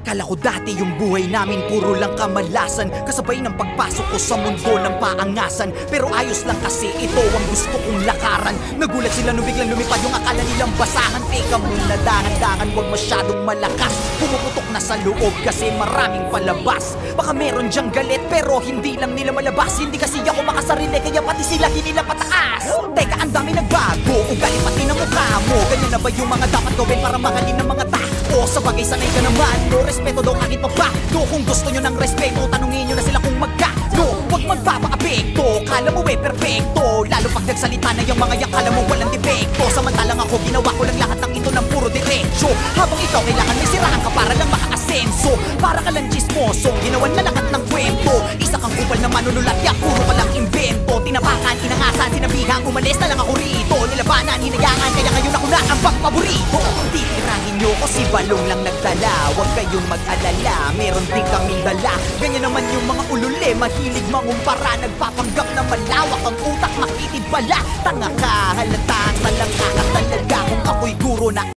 Kala ko dati yung buhay namin puro lang kamalasan, kasabay ng pagpasok ko sa mundo ng paangasan. Pero ayos lang kasi ito ang gusto kong lakaran. Nagulat sila nung biglang lumipad yung akala nilang basahan. Teka muna, dahan-dahan, huwag masyadong malakas. Pumuputok na sa loob kasi maraming palabas. Baka meron dyang galit pero hindi lang nila malabas. Hindi kasi ako makasarili kaya pati sila hinila pataas. Teka, ang dami nagbago, ugali pati ng mukha mo. Ganyan na ba yung mga dapat gawin para mahalin ng mga tao? Sa bagay sanay ka naman, no respeto daw kahit pa ba. No, kung gusto nyo ng respeto, tanungin nyo na sila kung magkano. Huwag magpapa-apekto, kala mo perfecto. Lalo pag nagsalita na yung mga yak, kala mo walang depekto. Samantalang ako, ginawa ko lang lahat ng ito ng puro diretso. Habang ikaw kailangan may sirahan ka para lang makaasenso. Para ka lang chismoso, ginawan na lahat ng kwento. Isa kang kupal na manunulat, yak puro ka lang invento. Tinapakan, inangasan, sinabihan, umalis na lang ako rito. Nilabanan, hinayangan, kaya ngayon ako na ang paborito. Titirahin nyo ko si balong lang nagdala. Huwag kayong mag-alala, meron din kaming dala. Ganyan naman yung mga ulule, mahilig mangumpara. Nagpapanggap na malawak ang utak, makitid pala. Tanga ka, halata, talangka ka talaga. Kung ako'y guro na